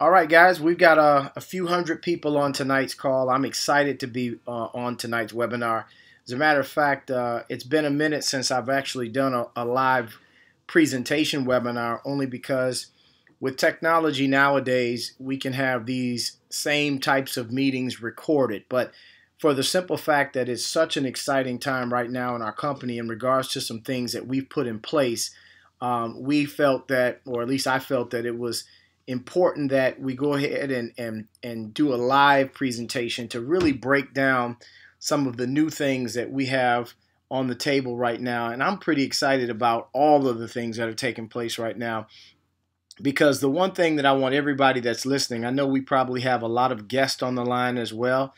All right, guys, we've got a few hundred people on tonight's call. I'm excited to be on tonight's webinar. As a matter of fact, it's been a minute since I've actually done a live presentation webinar, only because with technology nowadays, we can have these same types of meetings recorded. But for the simple fact that it's such an exciting time right now in our company in regards to some things that we've put in place, we felt that, or at least I felt that it was important that we go ahead and do a live presentation to really break down some of the new things that we have on the table right now. And I'm pretty excited about all of the things that are taking place right now, because the one thing that I want everybody that's listening, I know we probably have a lot of guests on the line as well,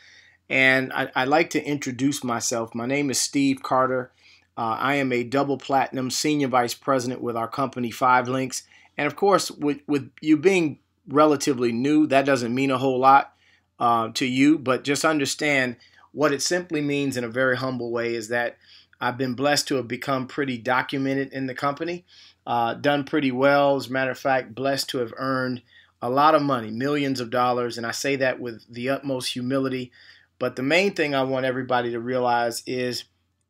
and I like to introduce myself. My name is Steve Carter. I am a double platinum senior vice president with our company 5Links. And of course, with you being relatively new, that doesn't mean a whole lot to you, but just understand what it simply means in a very humble way is that I've been blessed to have become pretty documented in the company, done pretty well. As a matter of fact, blessed to have earned a lot of money, millions of dollars, and I say that with the utmost humility. But the main thing I want everybody to realize is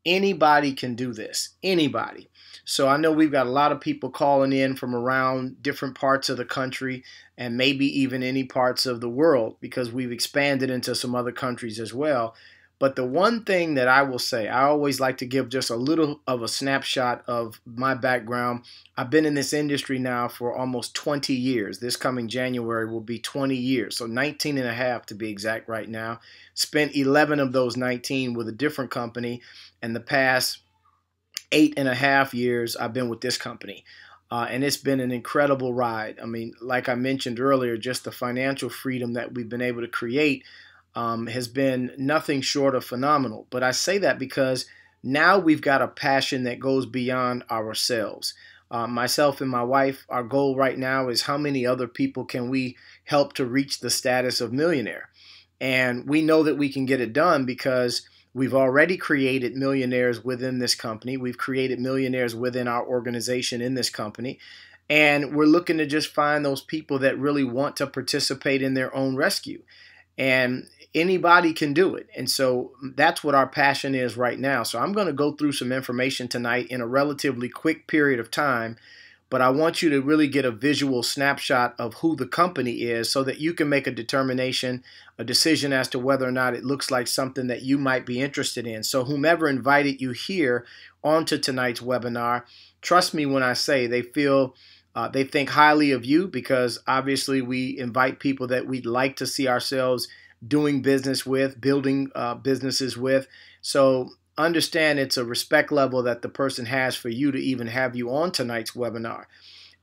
anybody can do this, anybody. So I know we've got a lot of people calling in from around different parts of the country and maybe even any parts of the world, because we've expanded into some other countries as well. But the one thing that I will say, I always like to give just a little of a snapshot of my background. I've been in this industry now for almost 20 years. This coming January will be 20 years, so 19 and a half to be exact right now. Spent 11 of those 19 with a different company, and the past 8.5 years I've been with this company. And it's been an incredible ride. I mean, like I mentioned earlier, just the financial freedom that we've been able to create has been nothing short of phenomenal. But I say that because now we've got a passion that goes beyond ourselves. Myself and my wife, our goal right now is how many other people can we help to reach the status of millionaire? And we know that we can get it done because we've already created millionaires within this company. We've created millionaires within our organization in this company. And we're looking to just find those people that really want to participate in their own rescue. And anybody can do it. And so that's what our passion is right now. So I'm going to go through some information tonight in a relatively quick period of time. But I want you to really get a visual snapshot of who the company is so that you can make a determination, a decision as to whether or not it looks like something that you might be interested in. So whomever invited you here onto tonight's webinar, trust me when I say they think highly of you, because obviously we invite people that we'd like to see ourselves doing business with, building businesses with. So understand it's a respect level that the person has for you to even have you on tonight's webinar.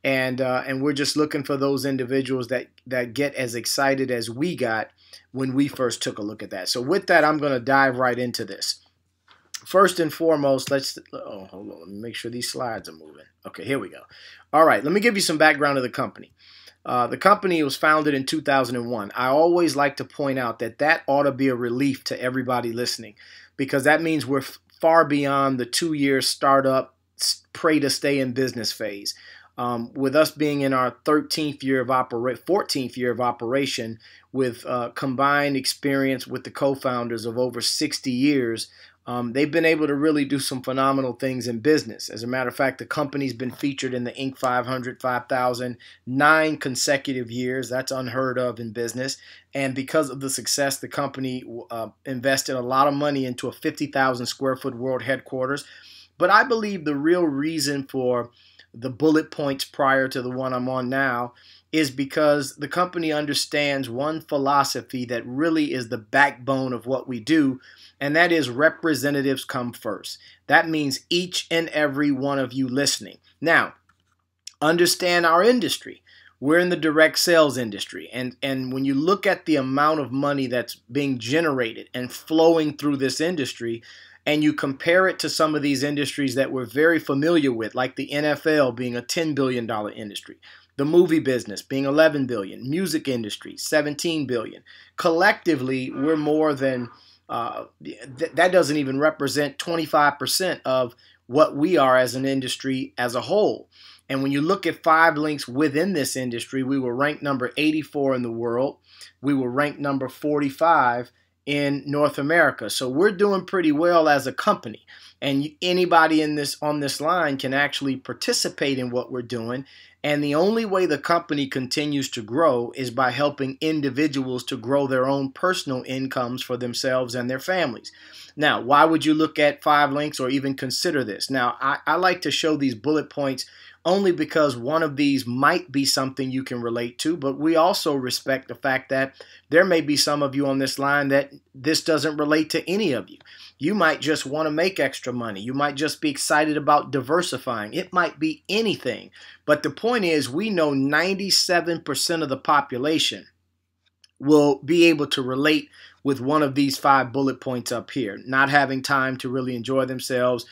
And we're just looking for those individuals that get as excited as we got when we first took a look at that. So with that, I'm going to dive right into this. First and foremost, hold on, let me make sure these slides are moving. Okay, here we go. All right, let me give you some background of the company. The company was founded in 2001. I always like to point out that ought to be a relief to everybody listening, because that means we're far beyond the 2-year startup, pray to stay in business phase. With us being in our 14th year of operation, with combined experience with the co-founders of over 60 years, they've been able to really do some phenomenal things in business. As a matter of fact, the company's been featured in the Inc. 500, 5,000, 9 consecutive years. That's unheard of in business. And because of the success, the company invested a lot of money into a 50,000 square foot world headquarters. But I believe the real reason for the bullet points prior to the one I'm on now is because the company understands one philosophy that really is the backbone of what we do, and that is representatives come first. That means each and every one of you listening. Now, understand our industry. We're in the direct sales industry, and when you look at the amount of money that's being generated and flowing through this industry, and you compare it to some of these industries that we're very familiar with, like the NFL being a $10 billion industry, the movie business being $11 billion, music industry $17 billion. Collectively, we're more than that doesn't even represent 25% of what we are as an industry as a whole. And when you look at 5LINKs within this industry, we were ranked number 84 in the world. We were ranked number 45 in North America. So we're doing pretty well as a company. And anybody on this line can actually participate in what we're doing. And the only way the company continues to grow is by helping individuals to grow their own personal incomes for themselves and their families. Now, why would you look at 5LINKs or even consider this? Now, I like to show these bullet points only because one of these might be something you can relate to, but we also respect the fact that there may be some of you on this line that this doesn't relate to any of you. You might just want to make extra money. You might just be excited about diversifying. It might be anything. But the point is, we know 97% of the population will be able to relate with one of these 5 bullet points up here. Not having time to really enjoy themselves,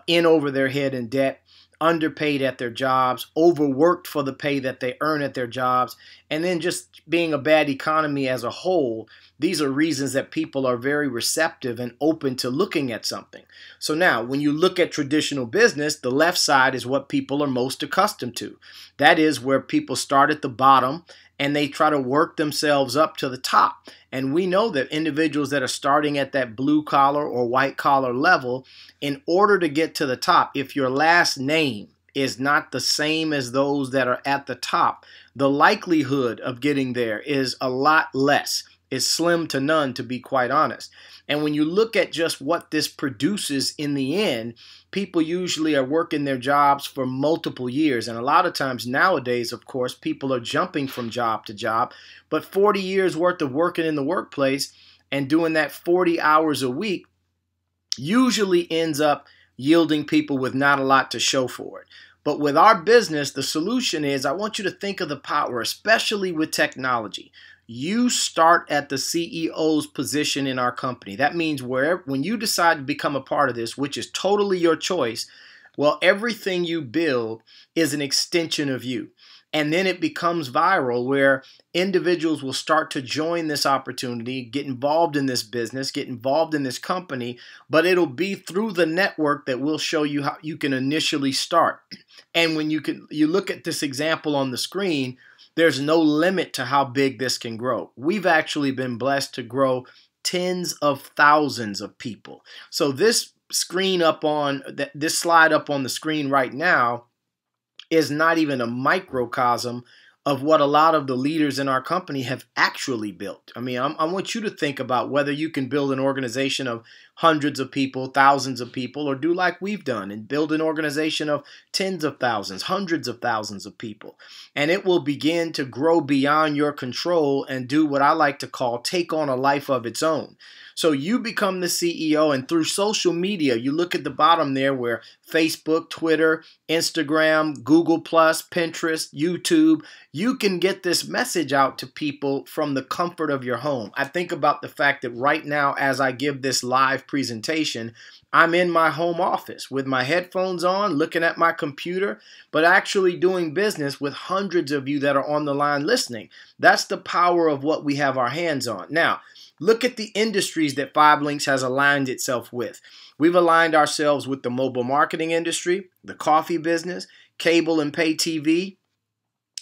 in over their head in debt, underpaid at their jobs, overworked for the pay that they earn at their jobs, and then just being a bad economy as a whole. These are reasons that people are very receptive and open to looking at something. So now, when you look at traditional business, the left side is what people are most accustomed to. That is where people start at the bottom and they try to work themselves up to the top. And we know that individuals that are starting at that blue collar or white collar level, in order to get to the top, if your last name is not the same as those that are at the top, the likelihood of getting there is a lot less. It's slim to none, to be quite honest. And when you look at just what this produces in the end, people usually are working their jobs for multiple years. And a lot of times nowadays, of course, people are jumping from job to job. But 40 years worth of working in the workplace and doing that 40 hours a week usually ends up yielding people with not a lot to show for it. But with our business, the solution is, I want you to think of the power, especially with technology. You start at the CEO's position in our company. That means when you decide to become a part of this, which is totally your choice, well, everything you build is an extension of you. And then it becomes viral, where individuals will start to join this opportunity, get involved in this business, get involved in this company, but it'll be through the network that we'll show you how you can initially start. And when you look at this example on the screen, there's no limit to how big this can grow. We've actually been blessed to grow tens of thousands of people. So this slide up on the screen right now is not even a microcosm of what a lot of the leaders in our company have actually built. I mean, I want you to think about whether you can build an organization of hundreds of people, thousands of people, or do like we've done and build an organization of tens of thousands, hundreds of thousands of people. And it will begin to grow beyond your control and do what I like to call take on a life of its own. So you become the CEO, and through social media, you look at the bottom there where Facebook, Twitter, Instagram, Google+, Pinterest, YouTube, you can get this message out to people from the comfort of your home. I think about the fact that right now, as I give this live presentation, I'm in my home office with my headphones on, looking at my computer, but actually doing business with hundreds of you that are on the line listening. That's the power of what we have our hands on. Now, look at the industries that 5LINKs has aligned itself with. We've aligned ourselves with the mobile marketing industry, the coffee business, cable and pay TV,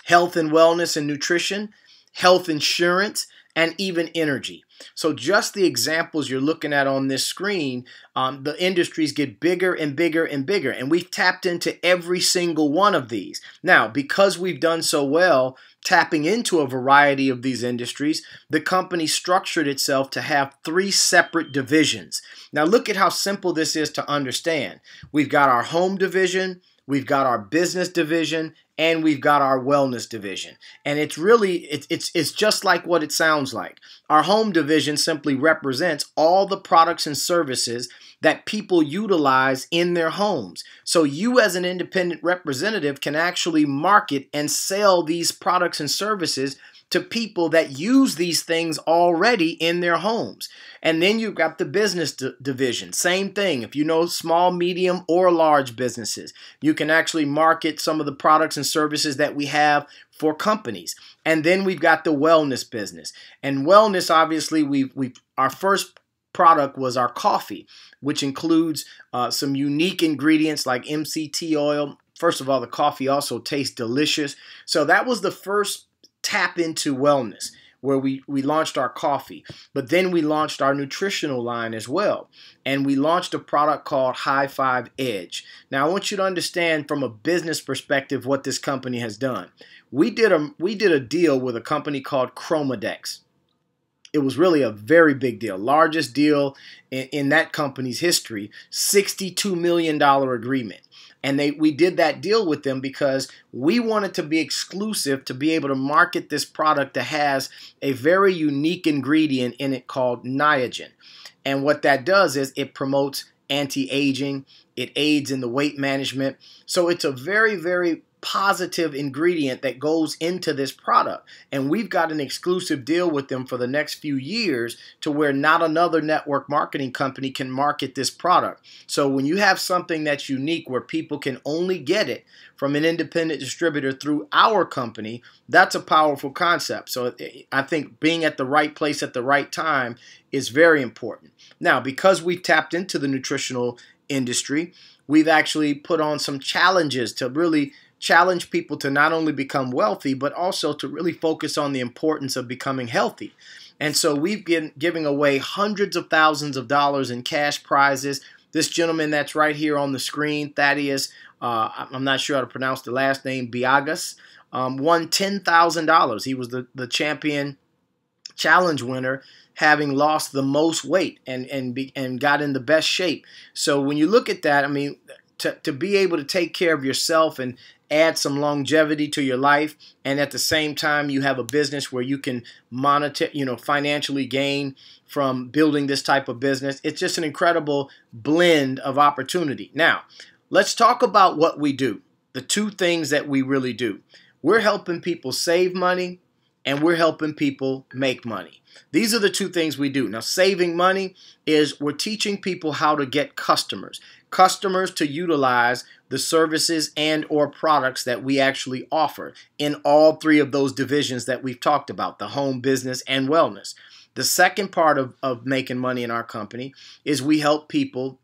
health and wellness and nutrition, health insurance, and even energy. So just the examples you're looking at on this screen, the industries get bigger and bigger and bigger, and we've tapped into every single one of these. Now, because we've done so well tapping into a variety of these industries, the company structured itself to have 3 separate divisions. Now, look at how simple this is to understand. We've got our home division, we've got our business division, and we've got our wellness division. And it's really, it's just like what it sounds like. Our home division simply represents all the products and services that people utilize in their homes. So you as an independent representative can actually market and sell these products and services to people that use these things already in their homes. And then you've got the business division. Same thing. If you know small, medium, or large businesses, you can actually market some of the products and services that we have for companies. And then we've got the wellness business. And wellness, obviously, our first product was our coffee, which includes some unique ingredients like MCT oil, first of all, the coffee also tastes delicious. So that was the first tap into wellness, where we launched our coffee. But then we launched our nutritional line as well. And we launched a product called High Five Edge. Now, I want you to understand from a business perspective what this company has done. We did a deal with a company called Chromadex. It was really a very big deal, largest deal in that company's history, $62 million agreement. And we did that deal with them because we wanted to be exclusive to be able to market this product that has a very unique ingredient in it called niagen. And what that does is it promotes anti-aging, it aids in the weight management. So it's a very, very positive ingredient that goes into this product. And we've got an exclusive deal with them for the next few years to where not another network marketing company can market this product. So when you have something that's unique where people can only get it from an independent distributor through our company, that's a powerful concept. So I think being at the right place at the right time is very important. Now, because we've tapped into the nutritional industry, we've actually put on some challenges to really challenge people to not only become wealthy, but also to really focus on the importance of becoming healthy. And so we've been giving away hundreds of thousands of dollars in cash prizes. This gentleman that's right here on the screen, Thaddeus, I'm not sure how to pronounce the last name, Biagas, won $10,000. He was the champion challenge winner, having lost the most weight and got in the best shape. So when you look at that, I mean, to be able to take care of yourself and add some longevity to your life, and at the same time you have a business where you can financially gain from building this type of business, it's just an incredible blend of opportunity. Now, let's talk about what we do, the two things that we really do. We're helping people save money, and we're helping people make money. These are the two things we do. Now, saving money is we're teaching people how to get customers to utilize the services and or products that we actually offer in all three of those divisions that we've talked about, the home, business, and wellness. The second part of making money in our company is we help people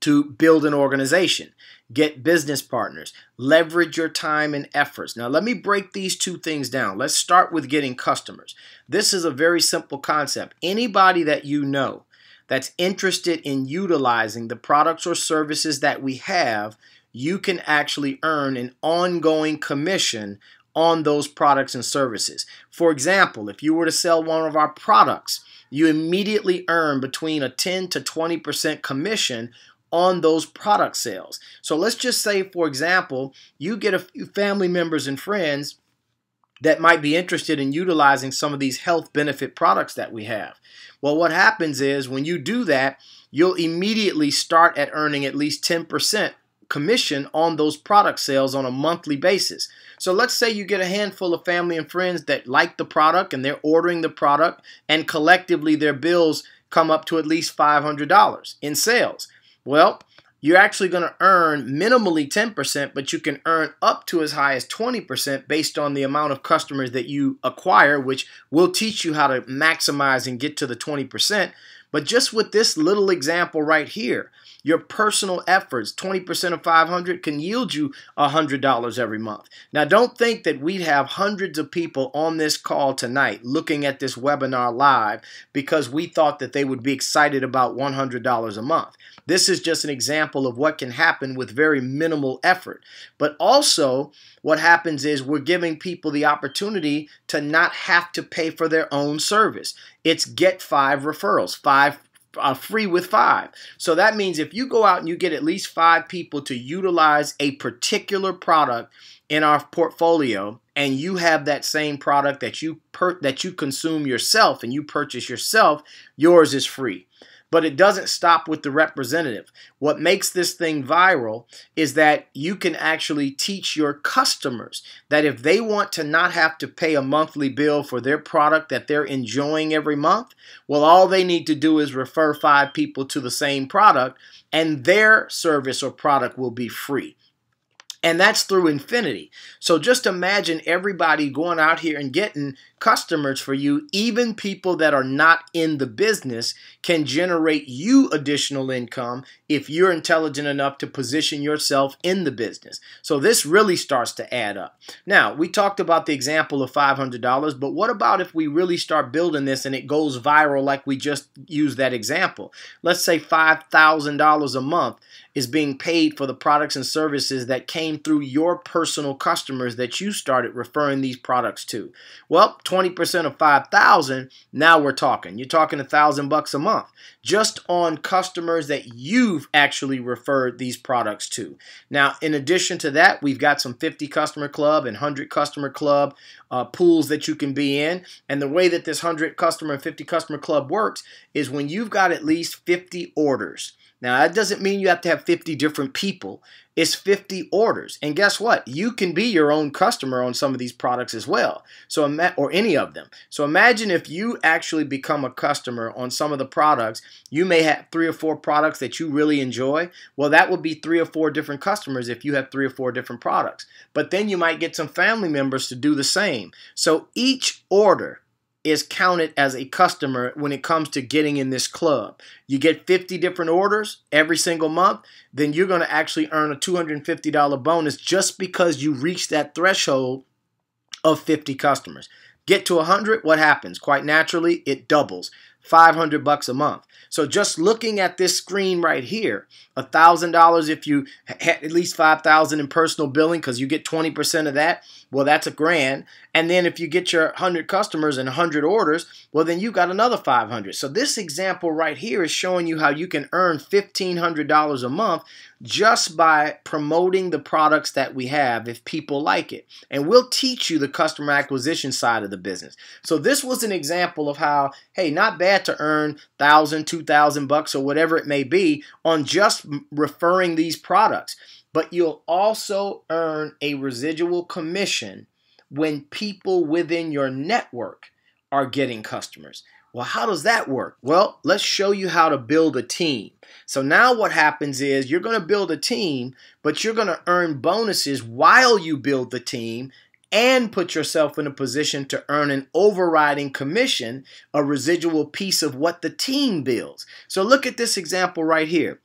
to build an organization, get business partners, leverage your time and efforts. Now, let me break these two things down. Let's start with getting customers. This is a very simple concept. Anybody that you know that's interested in utilizing the products or services that we have, you can actually earn an ongoing commission on those products and services. For example, if you were to sell one of our products, you immediately earn between a 10 to 20% commission on those product sales. So let's just say, for example, you get a few family members and friends that might be interested in utilizing some of these health benefit products that we have. Well, what happens is when you do that, you'll immediately start at earning at least 10% commission on those product sales on a monthly basis. So let's say you get a handful of family and friends that like the product and they're ordering the product, and collectively their bills come up to at least $500 in sales. Well, you're actually going to earn minimally 10%, but you can earn up to as high as 20% based on the amount of customers that you acquire, which will teach you how to maximize and get to the 20%. But just with this little example right here, your personal efforts, 20% of 500 can yield you $100 every month. Now, don't think that we'd have hundreds of people on this call tonight looking at this webinar live because we thought that they would be excited about $100 a month. This is just an example of what can happen with very minimal effort. But also, what happens is we're giving people the opportunity to not have to pay for their own service. It's get 5 referrals, free with 5. So that means if you go out and you get at least 5 people to utilize a particular product in our portfolio, and you have that same product that you consume yourself and you purchase yourself, yours is free. But it doesn't stop with the representative. What makes this thing viral is that you can actually teach your customers that if they want to not have to pay a monthly bill for their product that they're enjoying every month, well, all they need to do is refer 5 people to the same product, and their service or product will be free. And that's through infinity. So just imagine everybody going out here and getting customers for you. Even people that are not in the business can generate you additional income if you're intelligent enough to position yourself in the business. So this really starts to add up. Now, we talked about the example of $500, but what about if we really start building this and it goes viral like we just used that example? Let's say $5,000 a month is being paid for the products and services that came through your personal customers that you started referring these products to. Well, 20% of 5,000, now we're talking. You're talking $1,000 a month just on customers that you've actually referred these products to. Now, in addition to that, we've got some 50 customer club and 100 customer club pools that you can be in. And the way that this 100 customer and 50 customer club works is when you've got at least 50 orders. Now, that doesn't mean you have to have 50 different people. It's 50 orders. And guess what? You can be your own customer on some of these products as well, or any of them. So imagine if you actually become a customer on some of the products. You may have 3 or 4 products that you really enjoy. Well, that would be 3 or 4 different customers if you have 3 or 4 different products. But then you might get some family members to do the same. So each order is counted as a customer when it comes to getting in this club. You get 50 different orders every single month, then you're going to actually earn a $250 bonus just because you reached that threshold of 50 customers. Get to 100, what happens? Quite naturally, it doubles. $500 a month. So just looking at this screen right here, $1,000 if you had at least $5,000 in personal billing, because you get 20% of that, well, that's $1,000. And then if you get your 100 customers and 100 orders, well, then you got another $500. So this example right here is showing you how you can earn $1,500 a month just by promoting the products that we have if people like it. And we'll teach you the customer acquisition side of the business. So this was an example of how, hey, not bad to earn $1,000, $2,000 or whatever it may be on just referring these products. But you'll also earn a residual commission when people within your network are getting customers. Well, how does that work? Well, let's show you how to build a team. So now what happens is you're going to build a team, but you're going to earn bonuses while you build the team and put yourself in a position to earn an overriding commission, a residual piece of what the team builds. So look at this example right here.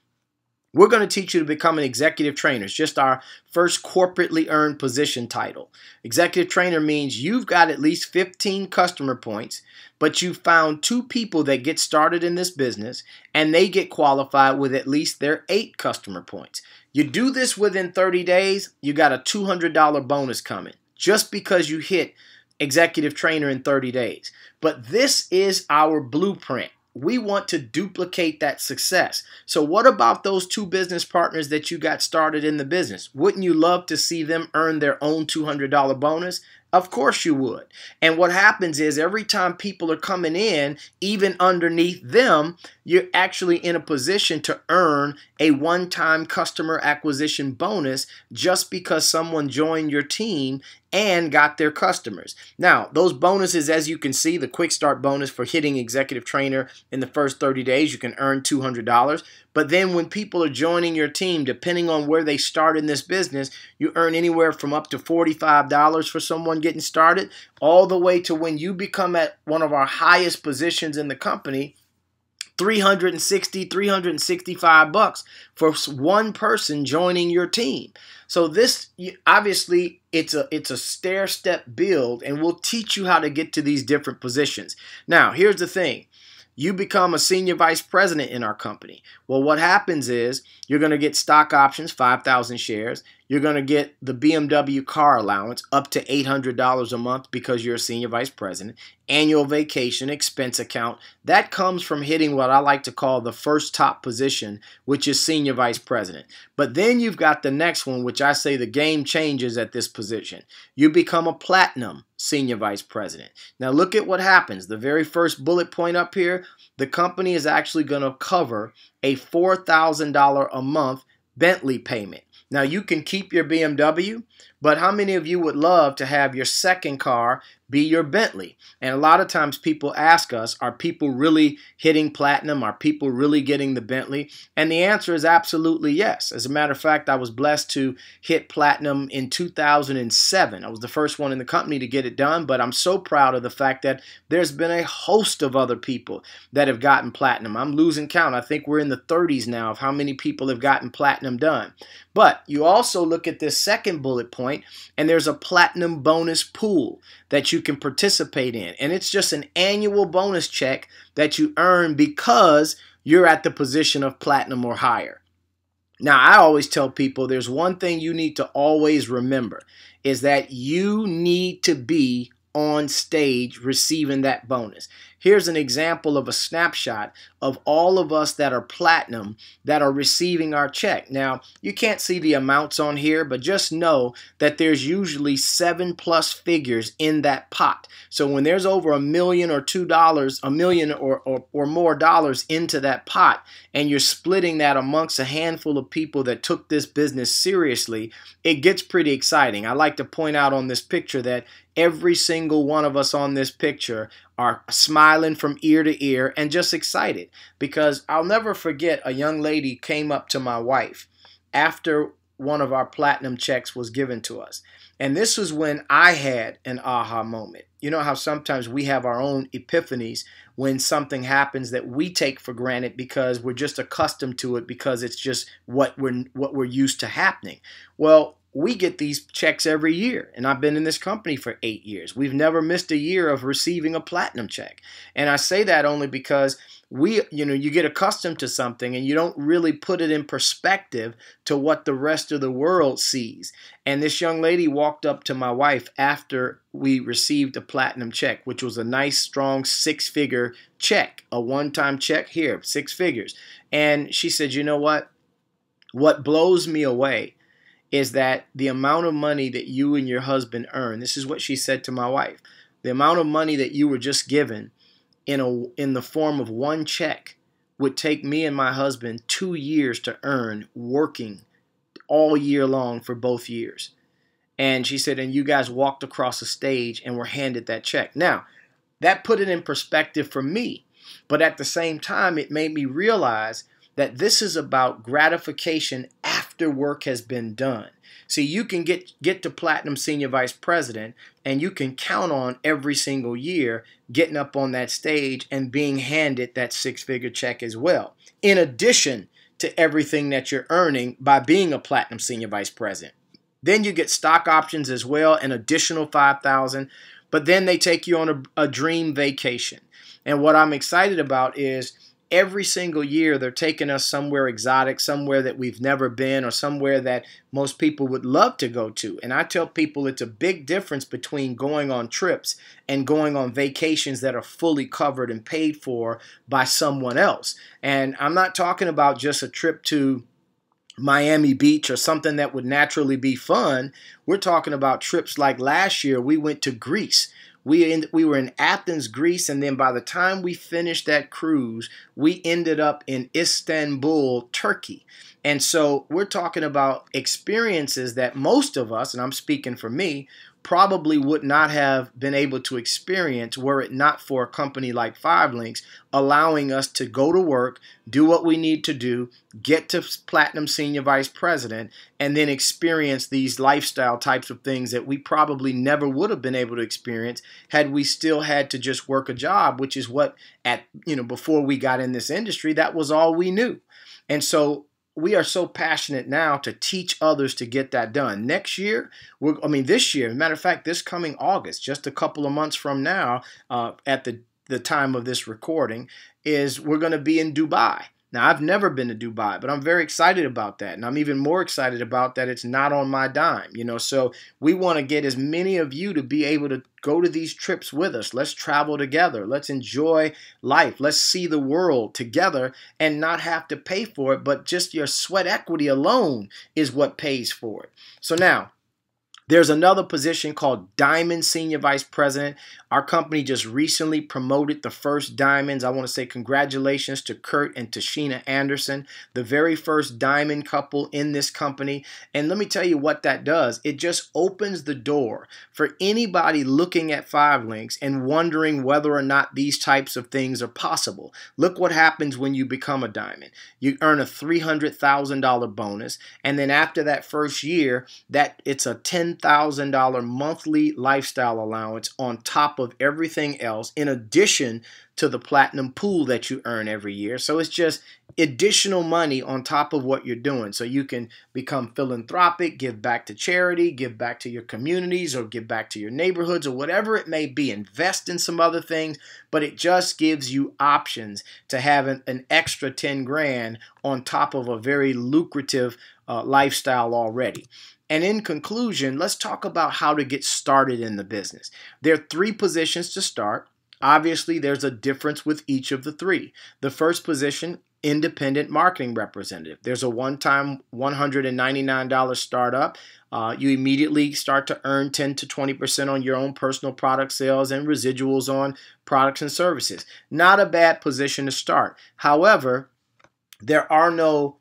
We're going to teach you to become an executive trainer. It's just our first corporately earned position title. Executive trainer means you've got at least 15 customer points, but you found 2 people that get started in this business, and they get qualified with at least their 8 customer points. You do this within 30 days, you got a $200 bonus coming just because you hit executive trainer in 30 days. But this is our blueprint. We want to duplicate that success. So what about those 2 business partners that you got started in the business? Wouldn't you love to see them earn their own $200 bonus? Of course you would. And what happens is every time people are coming in, even underneath them, you're actually in a position to earn a one-time customer acquisition bonus just because someone joined your team and got their customers. Now, those bonuses, as you can see, the quick start bonus for hitting executive trainer in the first 30 days, you can earn $200. But then when people are joining your team, depending on where they start in this business, you earn anywhere from up to $45 for someone getting started, all the way to when you become at one of our highest positions in the company, $360, $365 for one person joining your team. So this, obviously, it's a stair-step build, and we'll teach you how to get to these different positions. Now, here's the thing. You become a senior vice president in our company. Well, what happens is you're going to get stock options, 5,000 shares. You're going to get the BMW car allowance up to $800 a month because you're a senior vice president. Annual vacation, expense account. That comes from hitting what I like to call the first top position, which is senior vice president. But then you've got the next one, which I say the game changes at this position. You become a platinum senior vice president. Now look at what happens. The very first bullet point up here, the company is actually going to cover a $4,000 a month Bentley payment. Now you can keep your BMW, But how many of you would love to have your second car be your Bentley? And a lot of times people ask us, are people really hitting platinum? Are people really getting the Bentley? And the answer is absolutely yes. As a matter of fact, I was blessed to hit platinum in 2007. I was the first one in the company to get it done, but I'm so proud of the fact that there's been a host of other people that have gotten platinum. I'm losing count. I think we're in the 30s now of how many people have gotten platinum done. But you also look at this second bullet point, and there's a platinum bonus pool that you can participate in. And it's just an annual bonus check that you earn because you're at the position of platinum or higher. Now, I always tell people there's one thing you need to always remember is that you need to be on stage receiving that bonus. Here's an example of a snapshot of all of us that are platinum that are receiving our check. Now, you can't see the amounts on here, but just know that there's usually 7+ figures in that pot. So when there's over $1 million or $2, $1 million or more dollars into that pot, and you're splitting that amongst a handful of people that took this business seriously, it gets pretty exciting. I like to point out on this picture that every single one of us on this picture are smiling from ear to ear and just excited, because I'll never forget a young lady came up to my wife after one of our platinum checks was given to us. And this was when I had an aha moment. You know how sometimes we have our own epiphanies when something happens that we take for granted because we're just accustomed to it, because it's just what we're used to happening. Well, we get these checks every year, and I've been in this company for 8 years. We've never missed a year of receiving a platinum check. And I say that only because you get accustomed to something and you don't really put it in perspective to what the rest of the world sees. And this young lady walked up to my wife after we received a platinum check, which was a nice, strong 6-figure check, a one-time check here, 6 figures. And she said, you know what? What blows me away is that the amount of money that you and your husband earn, this is what she said to my wife, the amount of money that you were just given in the form of one check would take me and my husband 2 years to earn, working all year long for both years. And she said, and you guys walked across the stage and were handed that check. Now, that put it in perspective for me, but at the same time, it made me realize that this is about gratification after work has been done. See, you can get to Platinum Senior Vice President, and you can count on every single year getting up on that stage and being handed that 6-figure check as well, in addition to everything that you're earning by being a Platinum Senior Vice President. Then you get stock options as well, an additional $5,000, but then they take you on a dream vacation. And what I'm excited about is every single year they're taking us somewhere exotic, somewhere that we've never been, or somewhere that most people would love to go to. And I tell people it's a big difference between going on trips and going on vacations that are fully covered and paid for by someone else. And I'm not talking about just a trip to Miami Beach or something that would naturally be fun. We're talking about trips like last year we went to Greece. We were in Athens, Greece, and then by the time we finished that cruise, we ended up in Istanbul, Turkey. And so we're talking about experiences that most of us, and I'm speaking for me, probably would not have been able to experience were it not for a company like 5 Links allowing us to go to work, do what we need to do, get to Platinum Senior Vice President, and then experience these lifestyle types of things that we probably never would have been able to experience had we still had to just work a job, which is what before we got in this industry, that was all we knew. And so we are so passionate now to teach others to get that done. Next year, this year, as a matter of fact, this coming August, just a couple of months from now, at the time of this recording, is we're going to be in Dubai. Now, I've never been to Dubai, but I'm very excited about that. And I'm even more excited about that it's not on my dime. So we want to get as many of you to be able to go to these trips with us. Let's travel together. Let's enjoy life. Let's see the world together and not have to pay for it, but just your sweat equity alone is what pays for it. So now, There's another position called Diamond Senior Vice President. Our company just recently promoted the first diamonds. I want to say congratulations to Kurt and Tashina Anderson, the very first diamond couple in this company. And let me tell you what that does. It just opens the door for anybody looking at 5LINX and wondering whether or not these types of things are possible. Look what happens when you become a diamond. You earn a $300,000 bonus, and then after that first year, it's a $10,000 monthly lifestyle allowance on top of everything else, in addition to the platinum pool that you earn every year. So it's just additional money on top of what you're doing. So you can become philanthropic, give back to charity, give back to your communities, or give back to your neighborhoods, or whatever it may be. Invest in some other things, but it just gives you options to have an extra 10 grand on top of a very lucrative lifestyle already. And in conclusion, let's talk about how to get started in the business. There are 3 positions to start. Obviously, there's a difference with each of the 3. The first position, independent marketing representative. There's a one-time $199 startup. You immediately start to earn 10 to 20% on your own personal product sales and residuals on products and services. Not a bad position to start. However, there are no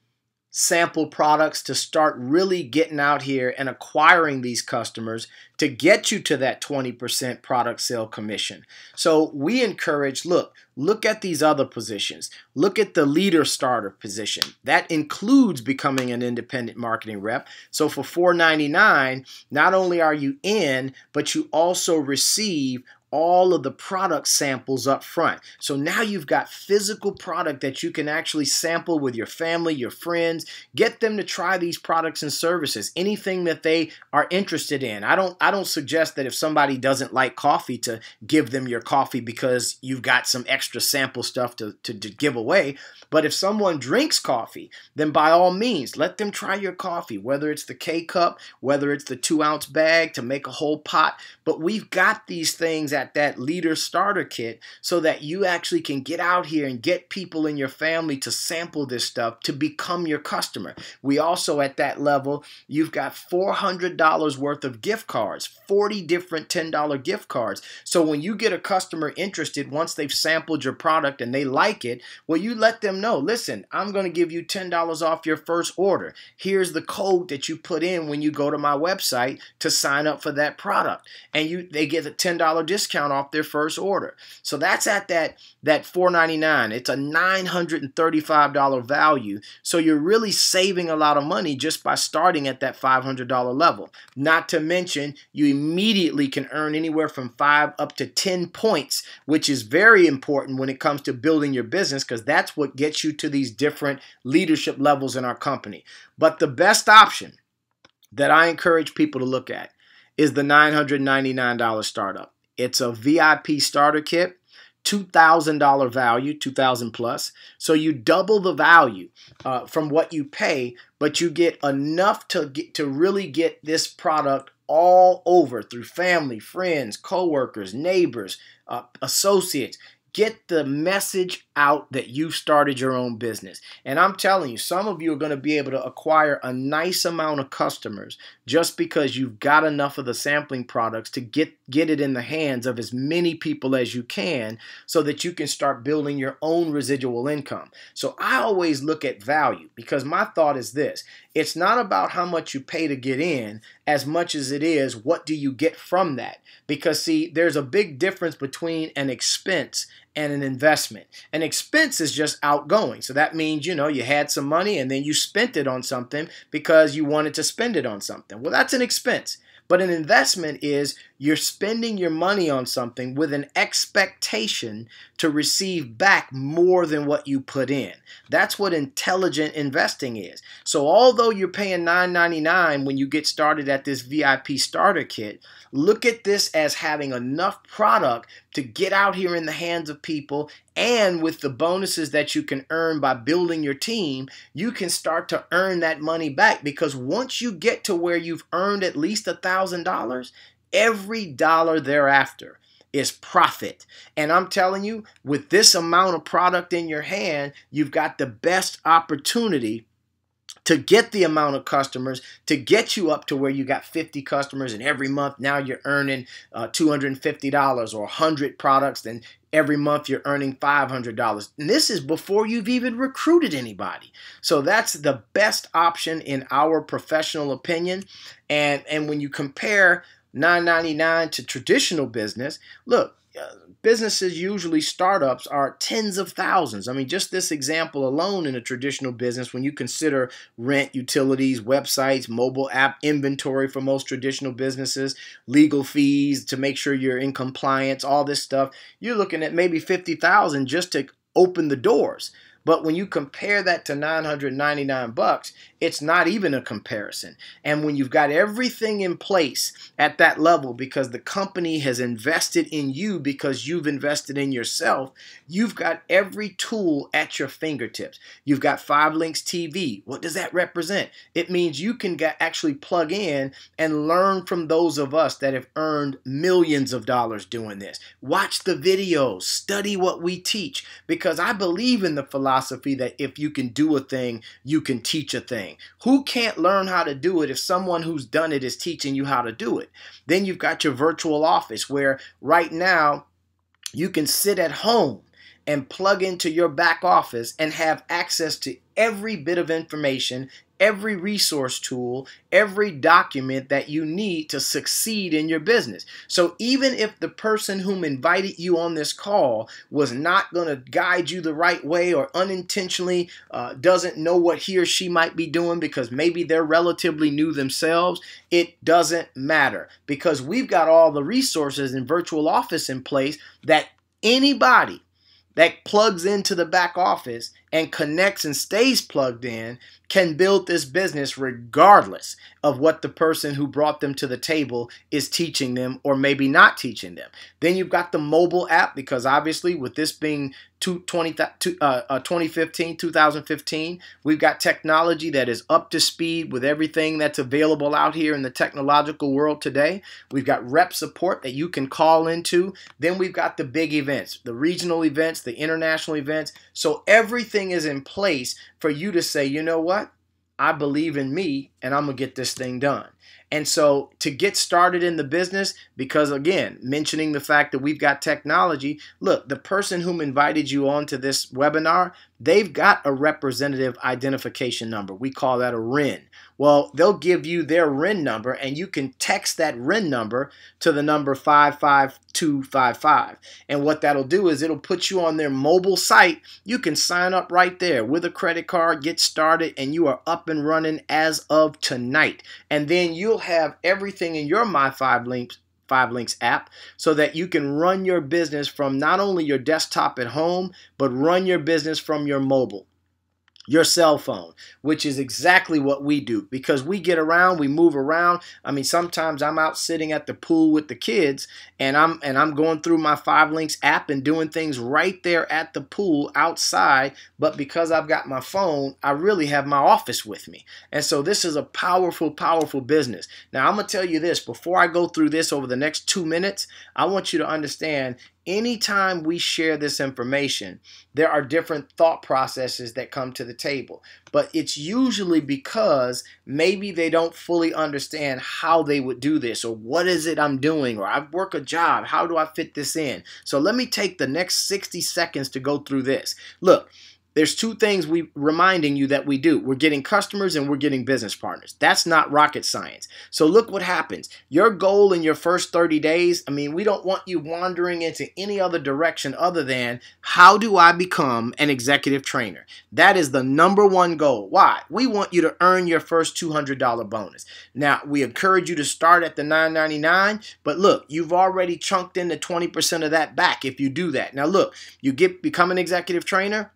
sample products to start really getting out here and acquiring these customers to get you to that 20% product sale commission. So we encourage, look at these other positions. Look at the leader starter position. That includes becoming an independent marketing rep. So for $499, not only are you in, but you also receive all of the product samples up front. So now you've got physical product that you can actually sample with your family, your friends, get them to try these products and services, anything that they are interested in. I don't suggest that if somebody doesn't like coffee to give them your coffee because you've got some extra sample stuff to give away. But if someone drinks coffee, then by all means, let them try your coffee, whether it's the K-cup, whether it's the 2-ounce bag to make a whole pot. But we've got these things at that leader starter kit so that you actually can get out here and get people in your family to sample this stuff to become your customer. We also, at that level, you've got $400 worth of gift cards, 40 different $10 gift cards. So when you get a customer interested, once they've sampled your product and they like it, well, you let them know, listen, I'm going to give you $10 off your first order. Here's the code that you put in when you go to my website to sign up for that product. And they get a $10 discount off their first order. So that's at that $499. It's a $935 value. So you're really saving a lot of money just by starting at that $500 level. Not to mention, you immediately can earn anywhere from 5 up to 10 points, which is very important when it comes to building your business, because that's what gets you to these different leadership levels in our company. But the best option that I encourage people to look at is the $999 startup. It's a VIP starter kit, $2,000 value, $2,000 plus. So you double the value from what you pay, but you get enough to really get this product all over through family, friends, coworkers, neighbors, associates. Get the message out that you've started your own business. And I'm telling you, some of you are going to be able to acquire a nice amount of customers just because you've got enough of the sampling products to get it in the hands of as many people as you can so that you can start building your own residual income. So I always look at value, because my thought is this: it's not about how much you pay to get in as much as it is what do you get from that. Because see, there's a big difference between an expense and an investment. An expense is just outgoing. So that means, you had some money and then you spent it on something because you wanted to spend it on something. Well, that's an expense. But an investment is you're spending your money on something with an expectation to receive back more than what you put in. That's what intelligent investing is. So although you're paying $9.99 when you get started at this VIP starter kit, look at this as having enough product to get out here in the hands of people, and with the bonuses that you can earn by building your team, you can start to earn that money back, because once you get to where you've earned at least $1,000, every dollar thereafter is profit. And I'm telling you, with this amount of product in your hand, you've got the best opportunity to get the amount of customers to get you up to where you got 50 customers, and every month now you're earning $250, or 100 products, then every month you're earning $500. And this is before you've even recruited anybody. So that's the best option in our professional opinion. And when you compare $9.99 to traditional business, look, businesses, usually startups, are tens of thousands. I mean, just this example alone in a traditional business, when you consider rent, utilities, websites, mobile app inventory for most traditional businesses, legal fees to make sure you're in compliance, all this stuff, you're looking at maybe $50,000 just to open the doors. But when you compare that to $999, it's not even a comparison. And when you've got everything in place at that level because the company has invested in you, because you've invested in yourself, you've got every tool at your fingertips. You've got 5 Links TV. What does that represent? It means you can actually plug in and learn from those of us that have earned millions of dollars doing this. Watch the videos, study what we teach, because I believe in the philosophy that if you can do a thing, you can teach a thing. Who can't learn how to do it if someone who's done it is teaching you how to do it? Then you've got your virtual office, where right now you can sit at home and plug into your back office and have access to every bit of information, every resource tool, every document that you need to succeed in your business. So even if the person whom invited you on this call was not going to guide you the right way, or unintentionally doesn't know what he or she might be doing because maybe they're relatively new themselves, it doesn't matter, because we've got all the resources in virtual office in place that anybody that plugs into the back office and connects and stays plugged in can build this business regardless of what the person who brought them to the table is teaching them or maybe not teaching them. Then you've got the mobile app, because obviously with this being 2015, we've got technology that is up to speed with everything that's available out here in the technological world today. We've got rep support that you can call into. Then we've got the big events, the regional events, the international events. So everything is in place for you to say, you know what? I believe in me and I'm going to get this thing done. And so to get started in the business, because again, mentioning the fact that we've got technology, look, the person whom invited you onto this webinar, they've got a representative identification number. We call that a RIN. Well, they'll give you their RIN number, and you can text that RIN number to the number 55255. And what that'll do is it'll put you on their mobile site. You can sign up right there with a credit card, get started, and you are up and running as of tonight. And then you'll have everything in your My 5 Links app, so that you can run your business from not only your desktop at home, but run your business from your mobile, your cell phone, which is exactly what we do, because we get around, we move around. I mean, sometimes I'm out sitting at the pool with the kids, and I'm going through my 5 Links app and doing things right there at the pool outside. But because I've got my phone, I really have my office with me. And so this is a powerful, powerful business. Now, I'm going to tell you this, before I go through this over the next 2 minutes, I want you to understand, anytime we share this information, there are different thought processes that come to the table. But it's usually because maybe they don't fully understand how they would do this, or what is it I'm doing, or I work a job, how do I fit this in? So let me take the next 60 seconds to go through this. Look, there's 2 things we reminding you that we do. We're getting customers and we're getting business partners. That's not rocket science. So look what happens. Your goal in your first 30 days, I mean, we don't want you wandering into any other direction other than, how do I become an executive trainer? That is the #1 goal. Why? We want you to earn your first $200 bonus. Now, we encourage you to start at the $9.99, but look, you've already chunked in the 20% of that back if you do that. Now look, you become an executive trainer,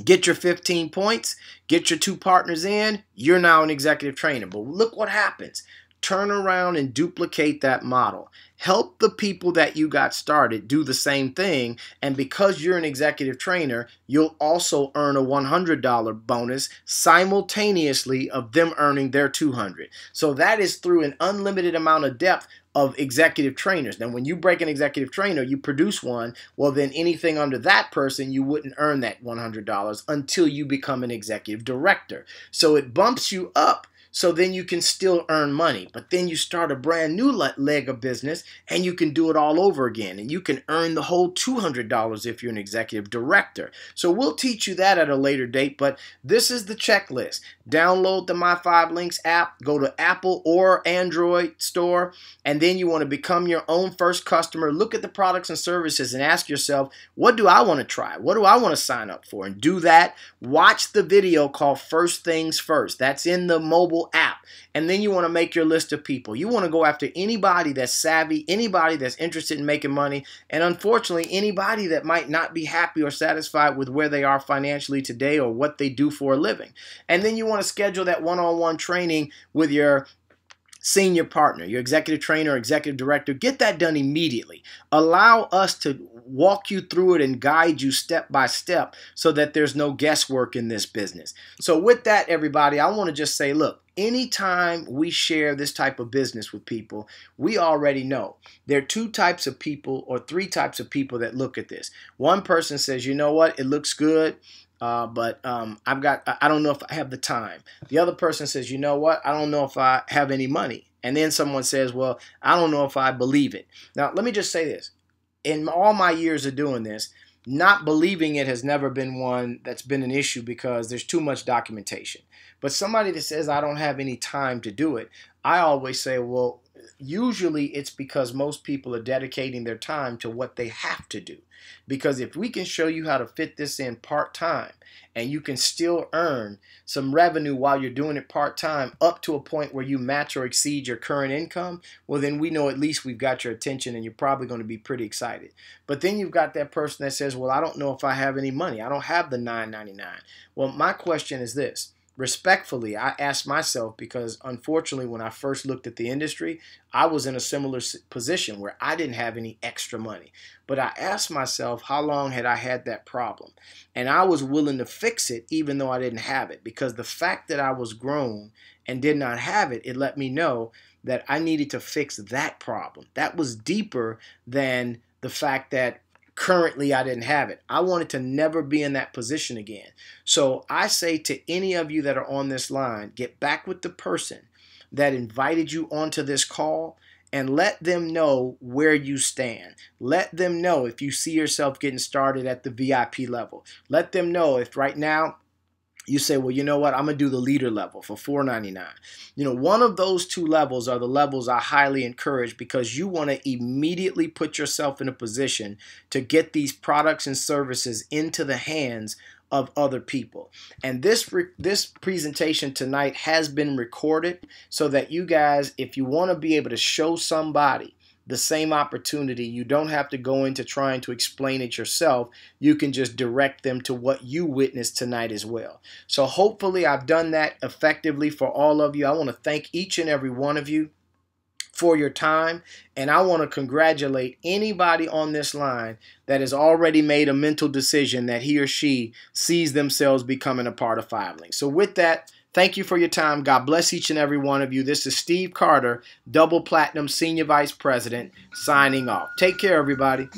get your 15 points, get your 2 partners in, you're now an executive trainer. But look what happens. Turn around and duplicate that model. Help the people that you got started do the same thing, and because you're an executive trainer, you'll also earn a $100 bonus simultaneously of them earning their $200. So that is through an unlimited amount of depth of executive trainers. Now, when you break an executive trainer, you produce one. Well, then anything under that person, you wouldn't earn that $100 until you become an executive director. So it bumps you up. So then you can still earn money, but then you start a brand new leg of business and you can do it all over again, and you can earn the whole $200 if you're an executive director. So we'll teach you that at a later date, but this is the checklist. Download the My 5 Links app, go to Apple or Android store, and then you want to become your own first customer. Look at the products and services and ask yourself, what do I want to try? What do I want to sign up for? And do that. Watch the video called First Things First. That's in the mobile app. And then you want to make your list of people. You want to go after anybody that's savvy, anybody that's interested in making money, and unfortunately anybody that might not be happy or satisfied with where they are financially today or what they do for a living. And then you want to schedule that one-on-one training with your senior partner, your executive trainer or executive director. Get that done immediately. Allow us to walk you through it and guide you step by step so that there's no guesswork in this business. So with that, everybody, I want to just say, look, anytime we share this type of business with people, we already know there are two types of people or three types of people that look at this. One person says, you know what, it looks good. But I don't know if I have the time. The other person says, you know what, I don't know if I have any money. And then someone says, well, I don't know if I believe it. Now, let me just say this. In all my years of doing this, not believing it has never been one that's been an issue because there's too much documentation. But somebody that says, I don't have any time to do it, I always say, well, usually it's because most people are dedicating their time to what they have to do. Because if we can show you how to fit this in part-time and you can still earn some revenue while you're doing it part-time up to a point where you match or exceed your current income, well, then we know at least we've got your attention and you're probably going to be pretty excited. But then you've got that person that says, well, I don't know if I have any money. I don't have the $9.99. Well, my question is this. Respectfully, I asked myself, because unfortunately when I first looked at the industry, I was in a similar position where I didn't have any extra money. But I asked myself, how long had I had that problem? And I was willing to fix it even though I didn't have it, because the fact that I was grown and did not have it, it let me know that I needed to fix that problem. That was deeper than the fact that currently I didn't have it. I wanted to never be in that position again. So I say to any of you that are on this line, get back with the person that invited you onto this call and let them know where you stand. Let them know if you see yourself getting started at the VIP level. Let them know if right now you say, well, you know what, I'm going to do the leader level for $4.99. You know, one of those two levels are the levels I highly encourage, because you want to immediately put yourself in a position to get these products and services into the hands of other people. And this presentation tonight has been recorded so that you guys, if you want to be able to show somebody the same opportunity, you don't have to go into trying to explain it yourself. You can just direct them to what you witnessed tonight as well. So hopefully I've done that effectively for all of you. I want to thank each and every one of you for your time, and I want to congratulate anybody on this line that has already made a mental decision that he or she sees themselves becoming a part of 5 Links. So with that, thank you for your time. God bless each and every one of you. This is Steve Carter, Double Platinum Senior Vice President, signing off. Take care, everybody.